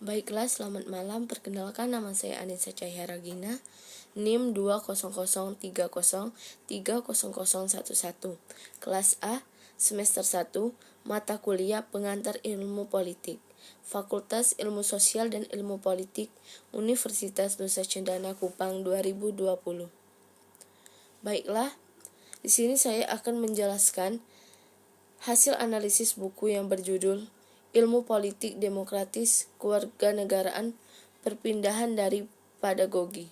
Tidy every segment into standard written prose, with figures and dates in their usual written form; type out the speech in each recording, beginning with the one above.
Baiklah, selamat malam. Perkenalkan, nama saya Anissa Cahyara Gina, NIM 20030300011, kelas A, semester 1, mata kuliah Pengantar Ilmu Politik, Fakultas Ilmu Sosial dan Ilmu Politik, Universitas Nusa Cendana Kupang 2020. Baiklah, di sini saya akan menjelaskan hasil analisis buku yang berjudul Ilmu Politik Demokratis Kewarganegaraan Perpindahan dari Pedagogi.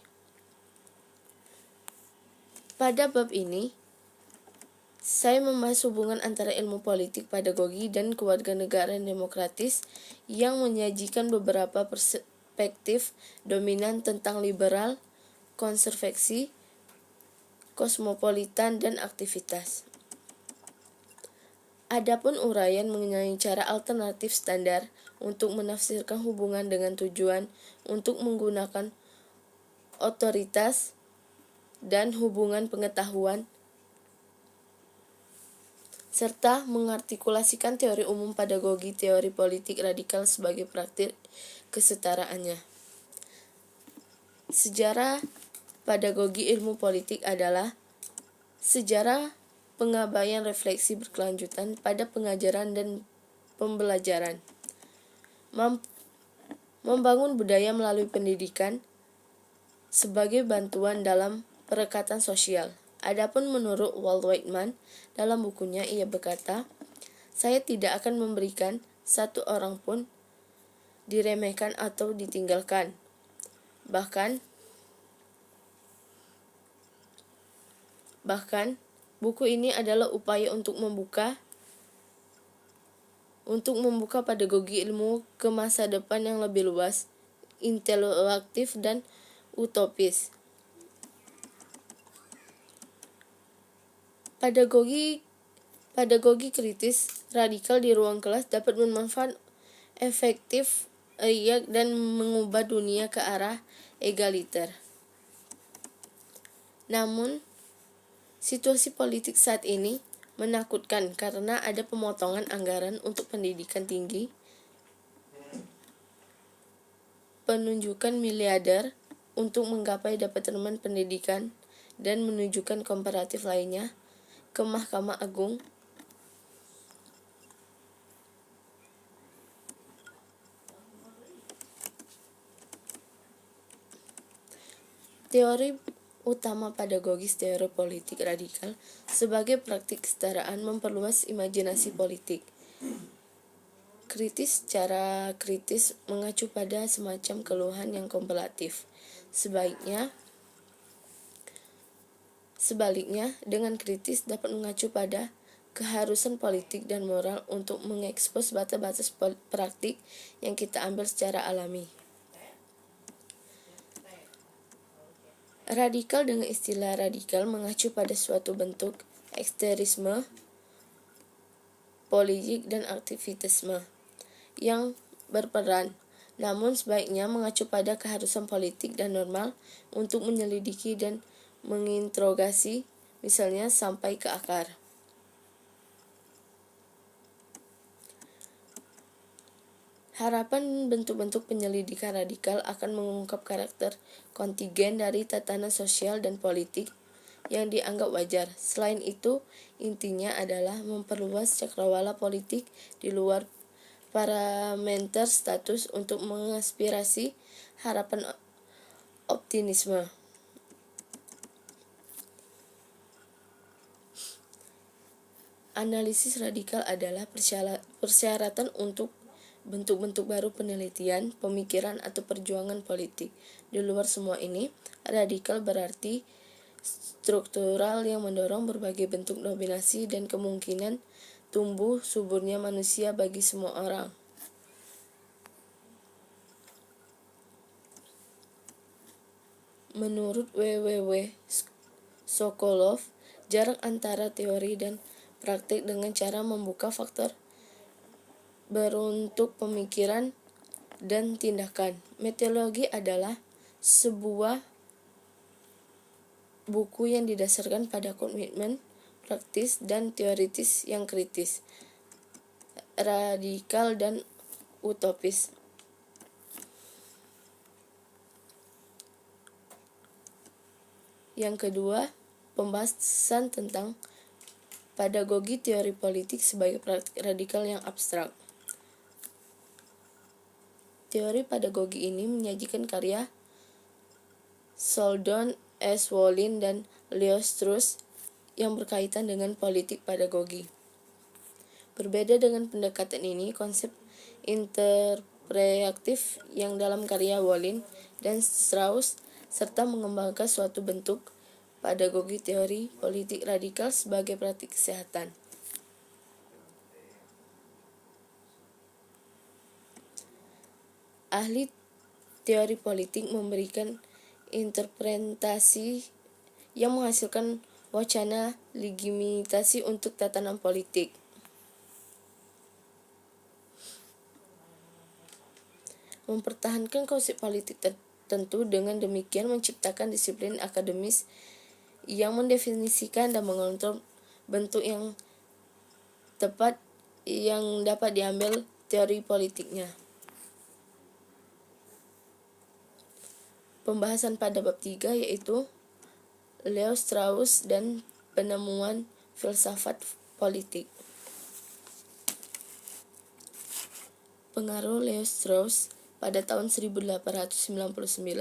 Pada bab ini, saya membahas hubungan antara ilmu politik pedagogi dan kewarganegaraan demokratis yang menyajikan beberapa perspektif dominan tentang liberal, konservatif, kosmopolitan, dan aktivitas. Adapun uraian mengenai cara alternatif standar untuk menafsirkan hubungan dengan tujuan untuk menggunakan otoritas dan hubungan pengetahuan, serta mengartikulasikan teori umum pedagogi teori politik radikal sebagai praktik kesetaraannya. Sejarah pedagogi ilmu politik adalah sejarah pengabaian refleksi berkelanjutan pada pengajaran dan pembelajaran, membangun budaya melalui pendidikan sebagai bantuan dalam perekatan sosial. Adapun menurut Walt Whitman, dalam bukunya ia berkata, "Saya tidak akan memberikan satu orang pun diremehkan atau ditinggalkan. Bahkan buku ini adalah upaya untuk membuka pedagogi ilmu ke masa depan yang lebih luas, intelektif, dan utopis." Pedagogi kritis radikal di ruang kelas dapat bermanfaat efektif dan mengubah dunia ke arah egaliter. Namun, situasi politik saat ini menakutkan karena ada pemotongan anggaran untuk pendidikan tinggi, penunjukan miliarder untuk menggapai departemen pendidikan, dan menunjukkan komparatif lainnya ke Mahkamah Agung. Teori utama pedagogis teori politik radikal sebagai praktik kesetaraan memperluas imajinasi politik. Kritis secara kritis mengacu pada semacam keluhan yang komparatif. Sebaliknya, dengan kritis dapat mengacu pada keharusan politik dan moral untuk mengekspos batas-batas praktik yang kita ambil secara alami. Radikal dengan istilah radikal mengacu pada suatu bentuk ekstremisme politik dan aktivisme yang berperan, namun sebaiknya mengacu pada keharusan politik dan normal untuk menyelidiki dan menginterogasi, misalnya sampai ke akar. Harapan bentuk-bentuk penyelidikan radikal akan mengungkap karakter kontingen dari tatanan sosial dan politik yang dianggap wajar. Selain itu, intinya adalah memperluas cakrawala politik di luar parameter status untuk mengaspirasi harapan optimisme. Analisis radikal adalah persyaratan untuk bentuk-bentuk baru penelitian, pemikiran, atau perjuangan politik. Di luar semua ini, radikal berarti struktural yang mendorong berbagai bentuk dominasi dan kemungkinan tumbuh suburnya manusia bagi semua orang. Menurut W.W. Sokolov, jarak antara teori dan praktik dengan cara membuka faktor beruntuk pemikiran dan tindakan. Metodologi adalah sebuah buku yang didasarkan pada komitmen praktis dan teoritis yang kritis, radikal, dan utopis. Yang kedua, pembahasan tentang pedagogi teori politik sebagai praktik radikal yang abstrak. Teori pedagogi ini menyajikan karya Sheldon S. Wolin dan Leo Strauss yang berkaitan dengan politik pedagogi. Berbeda dengan pendekatan ini, konsep interpretif yang dalam karya Wolin dan Strauss serta mengembangkan suatu bentuk pedagogi teori politik radikal sebagai praktik kesehatan. Ahli teori politik memberikan interpretasi yang menghasilkan wacana legitimasi untuk tatanan politik. Mempertahankan konsep politik tertentu, dengan demikian menciptakan disiplin akademis yang mendefinisikan dan mengontrol bentuk yang tepat yang dapat diambil teori politiknya. Pembahasan pada bab 3 yaitu Leo Strauss dan penemuan filsafat politik. Pengaruh Leo Strauss pada tahun 1899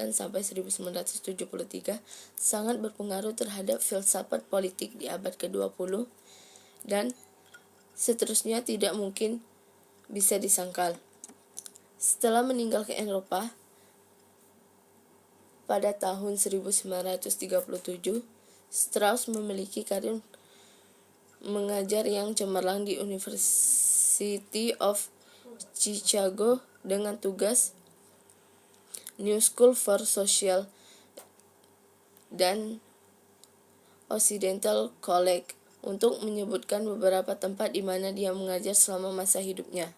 sampai 1973 sangat berpengaruh terhadap filsafat politik di abad ke-20 dan seterusnya tidak mungkin bisa disangkal. Setelah meninggalkan Eropa pada tahun 1937, Strauss memiliki karir mengajar yang cemerlang di University of Chicago dengan tugas New School for Social dan Occidental College untuk menyebutkan beberapa tempat di mana dia mengajar selama masa hidupnya.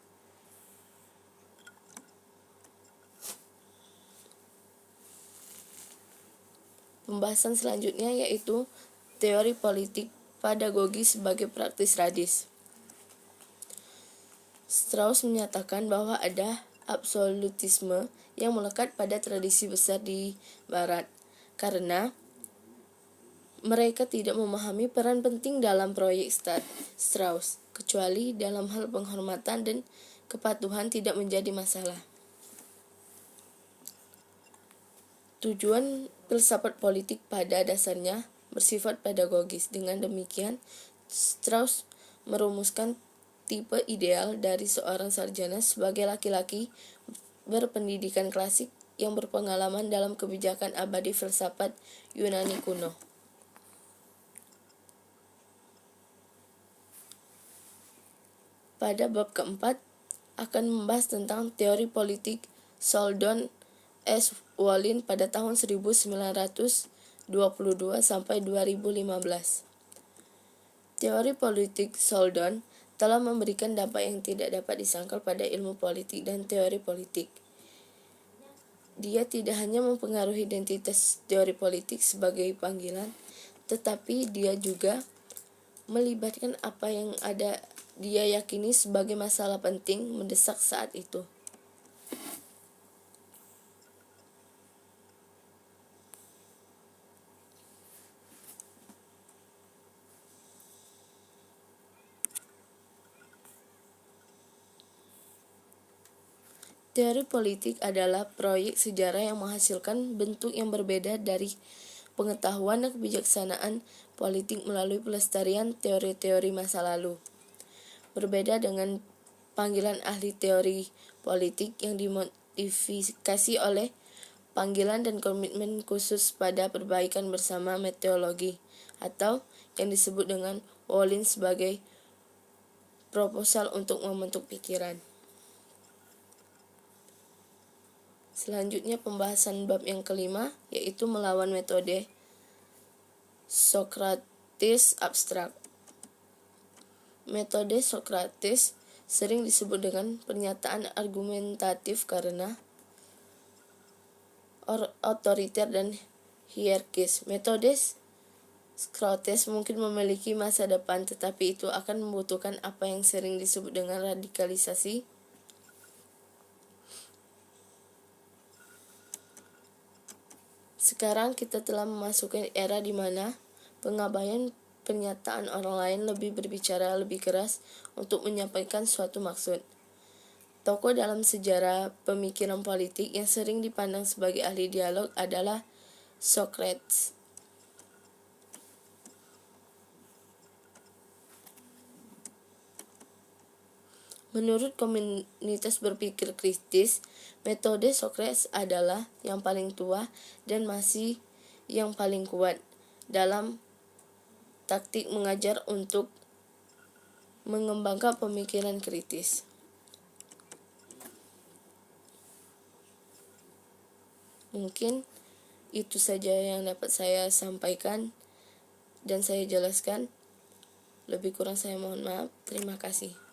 Pembahasan selanjutnya yaitu teori politik pedagogi sebagai praktis radis. Strauss menyatakan bahwa ada absolutisme yang melekat pada tradisi besar di Barat, karena mereka tidak memahami peran penting dalam proyek Strauss, kecuali dalam hal penghormatan dan kepatuhan tidak menjadi masalah. Tujuan filsafat politik pada dasarnya bersifat pedagogis. Dengan demikian, Strauss merumuskan tipe ideal dari seorang sarjana sebagai laki-laki berpendidikan klasik yang berpengalaman dalam kebijakan abadi filsafat Yunani kuno. Pada bab keempat akan membahas tentang teori politik Sheldon S. Wolin pada tahun 1922 sampai 2015. Teori politik Sheldon telah memberikan dampak yang tidak dapat disangkal pada ilmu politik dan teori politik. Dia tidak hanya mempengaruhi identitas teori politik sebagai panggilan, tetapi dia juga melibatkan apa yang dia yakini sebagai masalah penting mendesak saat itu. Teori politik adalah proyek sejarah yang menghasilkan bentuk yang berbeda dari pengetahuan dan kebijaksanaan politik melalui pelestarian teori-teori masa lalu. Berbeda dengan panggilan ahli teori politik yang dimodifikasi oleh panggilan dan komitmen khusus pada perbaikan bersama metodologi, atau yang disebut dengan Wolin sebagai proposal untuk membentuk pikiran. Selanjutnya pembahasan bab yang kelima, yaitu melawan metode Sokrates abstrak. Metode Sokrates sering disebut dengan pernyataan argumentatif karena otoriter dan hierarkis. Metode Sokrates mungkin memiliki masa depan, tetapi itu akan membutuhkan apa yang sering disebut dengan radikalisasi. Sekarang kita telah memasuki era di mana pengabaian pernyataan orang lain lebih berbicara lebih keras untuk menyampaikan suatu maksud. Tokoh dalam sejarah pemikiran politik yang sering dipandang sebagai ahli dialog adalah Socrates. Menurut komunitas berpikir kritis, metode Socrates adalah yang paling tua dan masih yang paling kuat dalam taktik mengajar untuk mengembangkan pemikiran kritis. Mungkin itu saja yang dapat saya sampaikan dan saya jelaskan. Lebih kurang saya mohon maaf. Terima kasih.